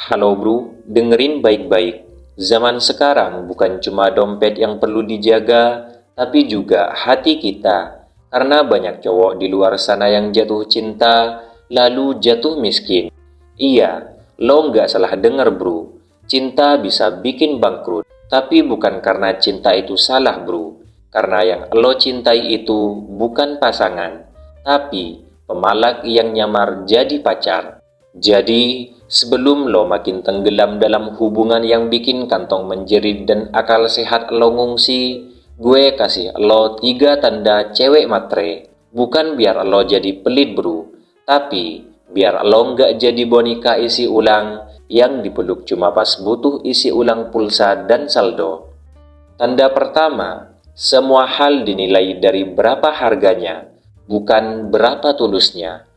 Halo bro, dengerin baik-baik. Zaman sekarang bukan cuma dompet yang perlu dijaga, tapi juga hati kita. Karena banyak cowok di luar sana yang jatuh cinta, lalu jatuh miskin. Iya, lo nggak salah denger bro. Cinta bisa bikin bangkrut, tapi bukan karena cinta itu salah bro. Karena yang lo cintai itu bukan pasangan, tapi pemalak yang nyamar jadi pacar. Jadi, sebelum lo makin tenggelam dalam hubungan yang bikin kantong menjerit dan akal sehat lo ngungsi, gue kasih lo 3 tanda cewek matre. Bukan biar lo jadi pelit bro, tapi biar lo nggak jadi boneka isi ulang yang dipeluk cuma pas butuh isi ulang pulsa dan saldo. Tanda pertama, semua hal dinilai dari berapa harganya, bukan berapa tulusnya.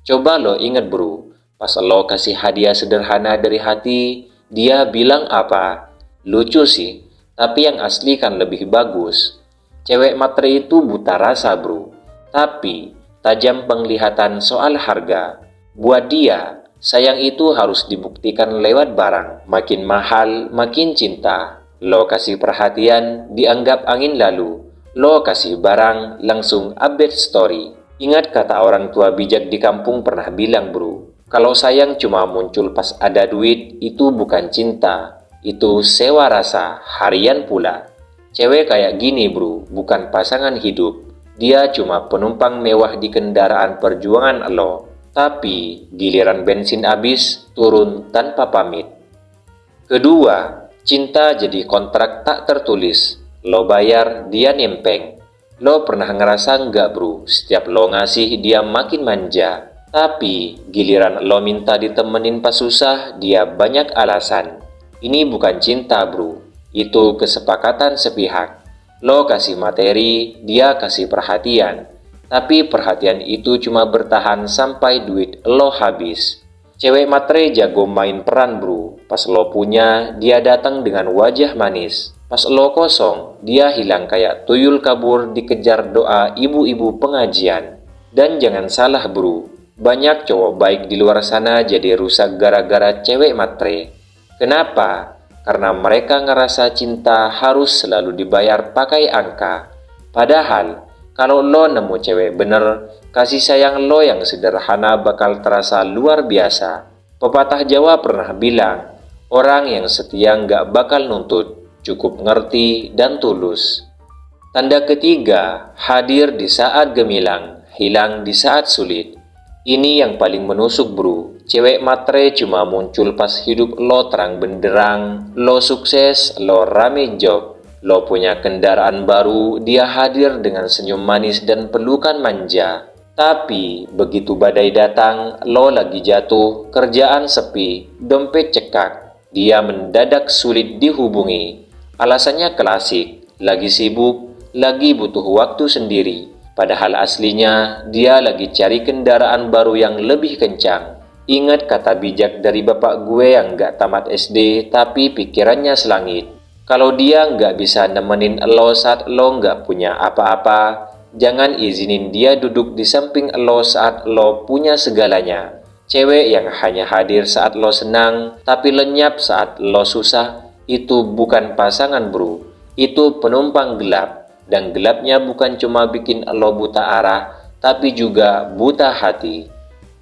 Coba lo inget bro, pas lo kasih hadiah sederhana dari hati, dia bilang apa? Lucu sih, tapi yang asli kan lebih bagus. Cewek matre itu buta rasa bro, tapi tajam penglihatan soal harga. Buat dia, sayang itu harus dibuktikan lewat barang. Makin mahal, makin cinta. Lo kasih perhatian, dianggap angin lalu. Lo kasih barang, langsung update story. Ingat kata orang tua bijak di kampung pernah bilang bro, kalau sayang cuma muncul pas ada duit, itu bukan cinta. Itu sewa rasa, harian pula. Cewek kayak gini bro, bukan pasangan hidup. Dia cuma penumpang mewah di kendaraan perjuangan lo. Tapi giliran bensin habis, turun tanpa pamit. Kedua, cinta jadi kontrak tak tertulis. Lo bayar, dia nempeng. Lo pernah ngerasa nggak bro, setiap lo ngasih dia makin manja. Tapi giliran lo minta ditemenin pas susah, dia banyak alasan. Ini bukan cinta bro, itu kesepakatan sepihak. Lo kasih materi, dia kasih perhatian. Tapi perhatian itu cuma bertahan sampai duit lo habis. Cewek matre jago main peran bro, pas lo punya, dia datang dengan wajah manis. Pas lo kosong, dia hilang kayak tuyul kabur dikejar doa ibu-ibu pengajian. Dan jangan salah bro, banyak cowok baik di luar sana jadi rusak gara-gara cewek matre. Kenapa? Karena mereka ngerasa cinta harus selalu dibayar pakai angka. Padahal, kalau lo nemu cewek bener, kasih sayang lo yang sederhana bakal terasa luar biasa. Pepatah Jawa pernah bilang, orang yang setia nggak bakal nuntut, cukup ngerti dan tulus. Tanda ketiga, hadir di saat gemilang, hilang di saat sulit. Ini yang paling menusuk bro, cewek matre cuma muncul pas hidup lo terang benderang, lo sukses, lo rame job, lo punya kendaraan baru, dia hadir dengan senyum manis dan pelukan manja. Tapi begitu badai datang, lo lagi jatuh, kerjaan sepi, dompet cekak, dia mendadak sulit dihubungi. Alasannya klasik, lagi sibuk, lagi butuh waktu sendiri. Padahal aslinya, dia lagi cari kendaraan baru yang lebih kencang. Ingat kata bijak dari bapak gue yang gak tamat SD, tapi pikirannya selangit. Kalau dia nggak bisa nemenin lo saat lo nggak punya apa-apa, jangan izinin dia duduk di samping lo saat lo punya segalanya. Cewek yang hanya hadir saat lo senang, tapi lenyap saat lo susah, itu bukan pasangan bro, itu penumpang gelap. Dan gelapnya bukan cuma bikin lo buta arah, tapi juga buta hati.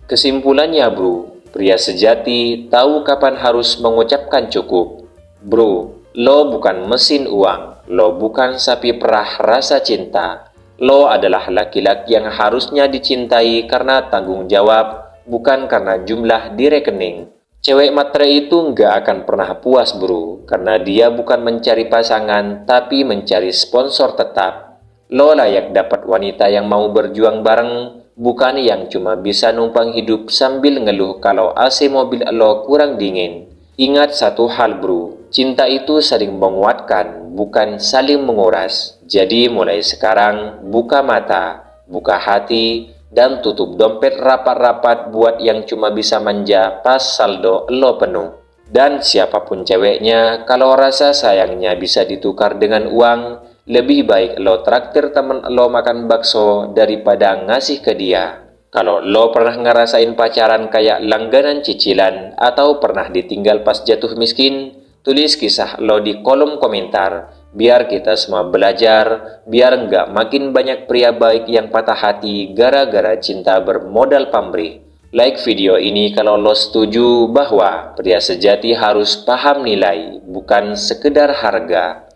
Kesimpulannya bro, pria sejati tahu kapan harus mengucapkan cukup. Bro, lo bukan mesin uang, lo bukan sapi perah rasa cinta. Lo adalah laki-laki yang harusnya dicintai karena tanggung jawab, bukan karena jumlah di rekening. Cewek matre itu nggak akan pernah puas bro, karena dia bukan mencari pasangan, tapi mencari sponsor tetap. Lo layak dapat wanita yang mau berjuang bareng, bukan yang cuma bisa numpang hidup sambil ngeluh kalau AC mobil lo kurang dingin. Ingat satu hal bro, cinta itu saling menguatkan, bukan saling menguras. Jadi mulai sekarang, buka mata, buka hati, dan tutup dompet rapat-rapat buat yang cuma bisa manja pas saldo lo penuh. Dan siapapun ceweknya, kalau rasa sayangnya bisa ditukar dengan uang, lebih baik lo traktir temen lo makan bakso daripada ngasih ke dia. Kalau lo pernah ngerasain pacaran kayak langganan cicilan atau pernah ditinggal pas jatuh miskin, tulis kisah lo di kolom komentar. Biar kita semua belajar, biar nggak makin banyak pria baik yang patah hati gara-gara cinta bermodal pamrih. Like video ini kalau lo setuju bahwa pria sejati harus paham nilai, bukan sekedar harga.